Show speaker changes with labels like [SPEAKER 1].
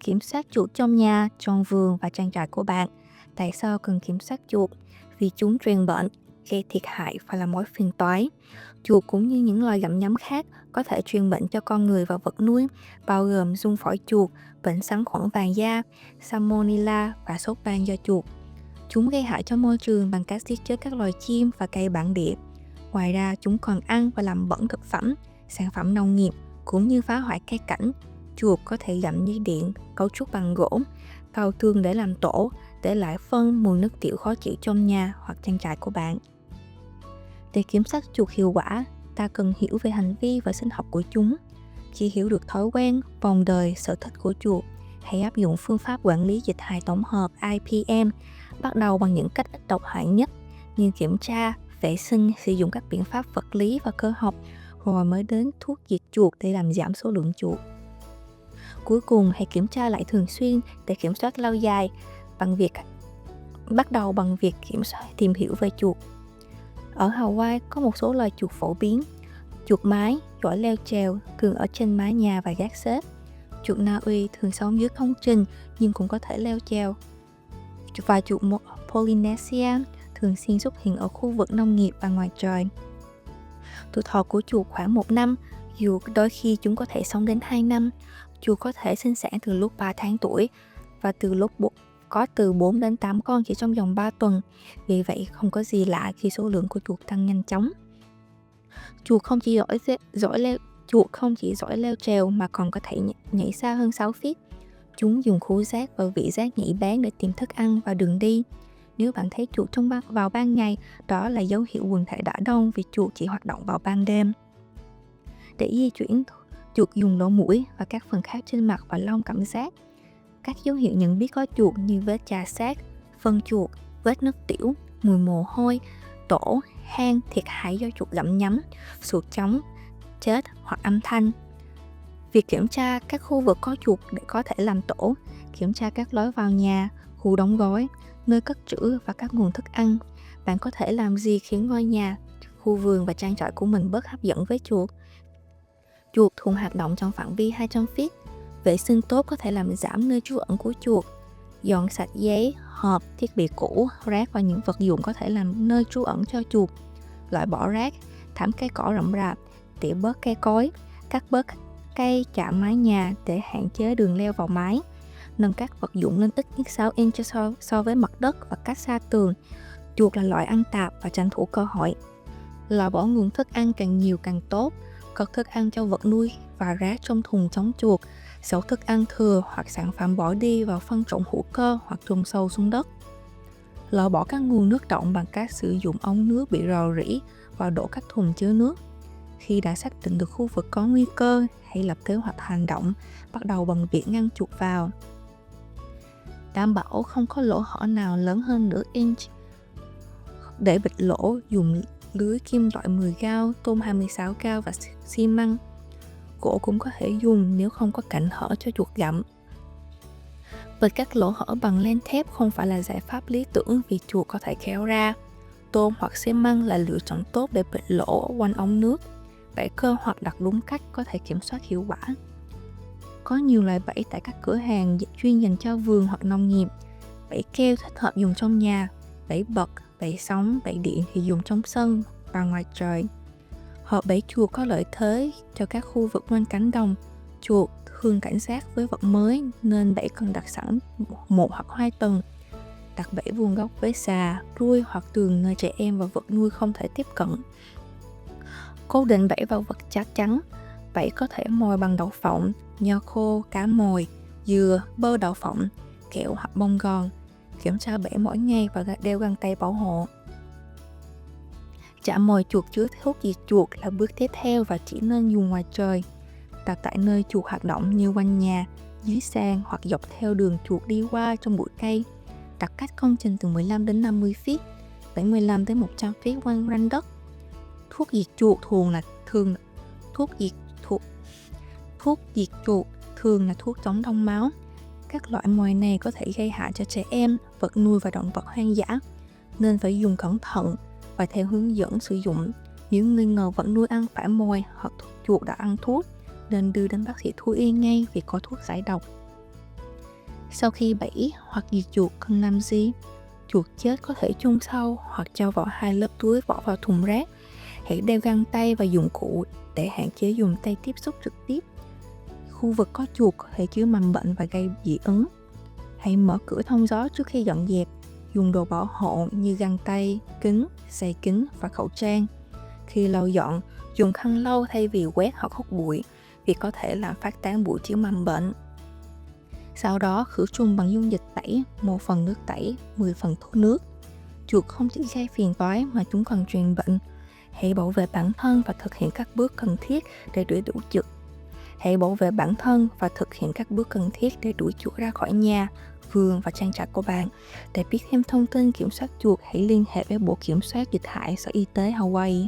[SPEAKER 1] kiểm soát chuột trong nhà, trong vườn và trang trại của bạn. Tại sao cần kiểm soát chuột? Vì chúng truyền bệnh, gây thiệt hại và là mối phiền toái. Chuột cũng như những loài gặm nhấm khác có thể truyền bệnh cho con người và vật nuôi, bao gồm giun phổi chuột, bệnh sắn khuẩn vàng da, Salmonella và sốt vàng do chuột. Chúng gây hại cho môi trường bằng cách giết chết các loài chim và cây bản địa. Ngoài ra, chúng còn ăn và làm bẩn thực phẩm, sản phẩm nông nghiệp, cũng như phá hoại cây cảnh. Chuột có thể gặm dây điện, cấu trúc bằng gỗ, vào tường để làm tổ, để lại phân, mùi nước tiểu khó chịu trong nhà hoặc trang trại của bạn. Để kiểm soát chuột hiệu quả, ta cần hiểu về hành vi và sinh học của chúng. Khi hiểu được thói quen, vòng đời, sở thích của chuột, hãy áp dụng phương pháp quản lý dịch hại tổng hợp IPM, bắt đầu bằng những cách ít độc hại nhất như kiểm tra, vệ sinh, sử dụng các biện pháp vật lý và cơ học, rồi mới đến thuốc diệt chuột để làm giảm số lượng chuột. Cuối cùng, hãy kiểm tra lại thường xuyên để kiểm soát lâu dài bắt đầu bằng việc tìm hiểu về chuột. Ở Hawaii có một số loài chuột phổ biến. Chuột mái giỏi leo trèo, thường ở trên mái nhà và gác xếp. Chuột Na Uy thường sống dưới công trình nhưng cũng có thể leo trèo. Và chuột Polynesia thường xuyên xuất hiện ở khu vực nông nghiệp và ngoài trời. Tuổi thọ của chuột khoảng 1 năm, dù đôi khi chúng có thể sống đến 2 năm. Chuột có thể sinh sản từ lúc 3 tháng tuổi và có từ 4 đến 8 con chỉ trong vòng 3 tuần. Vì vậy không có gì lạ khi số lượng của chuột tăng nhanh chóng. Chuột không chỉ giỏi leo trèo mà còn có thể nhảy xa hơn 6 feet. Chúng dùng khứu giác và vị giác nhạy bén để tìm thức ăn và đường đi. Nếu bạn thấy chuột vào ban ngày, đó là dấu hiệu quần thể đã đông vì chuột chỉ hoạt động vào ban đêm. Để di chuyển, chuột dùng lỗ mũi và các phần khác trên mặt và lông cảm giác. Các dấu hiệu nhận biết có chuột như vết chà sát, phân chuột, vết nước tiểu, mùi mồ hôi, tổ, hang, thiệt hại do chuột gặm nhấm, sụt trống, chết hoặc âm thanh. Việc kiểm tra các khu vực có chuột để có thể làm tổ, kiểm tra các lối vào nhà, khu đóng gói, nơi cất trữ và các nguồn thức ăn. Bạn có thể làm gì khiến ngôi nhà, khu vườn và trang trại của mình bớt hấp dẫn với chuột? Chuột thường hoạt động trong phạm vi 200 feet. Vệ sinh tốt có thể làm giảm nơi trú ẩn của chuột. Dọn sạch giấy, hộp, thiết bị cũ, rác và những vật dụng có thể làm nơi trú ẩn cho chuột. Loại bỏ rác, thảm cây cỏ rậm rạp, tỉa bớt cây cối, cắt bớt cây chạm mái nhà để hạn chế đường leo vào mái. Nâng các vật dụng lên ít nhất 6 inch so với mặt đất và cách xa tường. Chuột là loại ăn tạp và tranh thủ cơ hội. Loại bỏ nguồn thức ăn càng nhiều càng tốt. Cất thức ăn cho vật nuôi và rác trong thùng chống chuột. Giấu thức ăn thừa hoặc sản phẩm bỏ đi vào phân trộn hữu cơ hoặc chôn sâu xuống đất. Loại bỏ các nguồn nước đọng bằng cách sử dụng ống nước bị rò rỉ và đổ các thùng chứa nước. Khi đã xác định được khu vực có nguy cơ, hãy lập kế hoạch hành động, bắt đầu bằng việc ngăn chuột vào. Đảm bảo không có lỗ hổng nào lớn hơn nửa inch. Để bịt lỗ, dùng lưới kim loại 10 gao, tôm 26 gao và xi măng. Gỗ cũng có thể dùng nếu không có cạnh hở cho chuột gặm. Bịt các lỗ hở bằng len thép không phải là giải pháp lý tưởng vì chuột có thể kéo ra. Tôm hoặc xi măng là lựa chọn tốt để bịt lỗ quanh ống nước. Bẫy cơ hoặc đặt đúng cách có thể kiểm soát hiệu quả. Có nhiều loại bẫy tại các cửa hàng chuyên dành cho vườn hoặc nông nghiệp. Bẫy keo thích hợp dùng trong nhà, bẫy bật, bẫy sóng, bẫy điện thì dùng trong sân và ngoài trời. Hộp bẫy chuột có lợi thế cho các khu vực quanh cánh đồng. Chuột thường cảnh giác với vật mới nên bẫy cần đặt sẵn 1 hoặc 2 tầng. Đặt bẫy vuông góc với xà, ruồi hoặc tường nơi trẻ em và vật nuôi không thể tiếp cận. Cố định bẫy vào vật chắc chắn. Bẫy có thể mồi bằng đậu phộng, nho khô, cá mồi, dừa, bơ đậu phộng, kẹo hoặc bông gòn. Kiểm tra bẫy mỗi ngày và đeo găng tay bảo hộ. Chạm mồi chuột chứa thuốc diệt chuột là bước tiếp theo và chỉ nên dùng ngoài trời. Đặt tại nơi chuột hoạt động như quanh nhà, dưới sàn hoặc dọc theo đường chuột đi qua trong bụi cây. Đặt cách công trình từ 15 đến 50 feet, 75 đến 100 feet quanh ranh đất. Thuốc diệt chuột thường là thuốc chống đông máu. Các loại mồi này có thể gây hại cho trẻ em, vật nuôi và động vật hoang dã, nên phải dùng cẩn thận và theo hướng dẫn sử dụng. Nếu nghi ngờ vật nuôi ăn phải mồi hoặc chuột đã ăn thuốc, nên đưa đến bác sĩ thú y ngay vì có thuốc giải độc. Sau khi bẫy hoặc diệt chuột cần làm gì? Chuột chết có thể chôn sâu hoặc cho vào 2 lớp túi bỏ vào thùng rác. Hãy đeo găng tay và dụng cụ để hạn chế dùng tay tiếp xúc trực tiếp. Khu vực có chuột có thể chứa mầm bệnh và gây dị ứng. Hãy mở cửa thông gió trước khi dọn dẹp. Dùng đồ bảo hộ như găng tay, kính, giày kính và khẩu trang. Khi lau dọn, dùng khăn lau thay vì quét hoặc hút bụi, vì có thể làm phát tán bụi chứa mầm bệnh. Sau đó khử trùng bằng dung dịch tẩy, 1 phần nước tẩy, 10 phần thuốc nước. Chuột không chỉ gây phiền toái mà chúng còn truyền bệnh. Hãy bảo vệ bản thân và thực hiện các bước cần thiết để đuổi chuột. Hãy bảo vệ bản thân và thực hiện các bước cần thiết để đuổi chuột ra khỏi nhà, vườn và trang trại của bạn. Để biết thêm thông tin kiểm soát chuột, hãy liên hệ với Bộ Kiểm soát Dịch hại Sở Y tế Hawaii.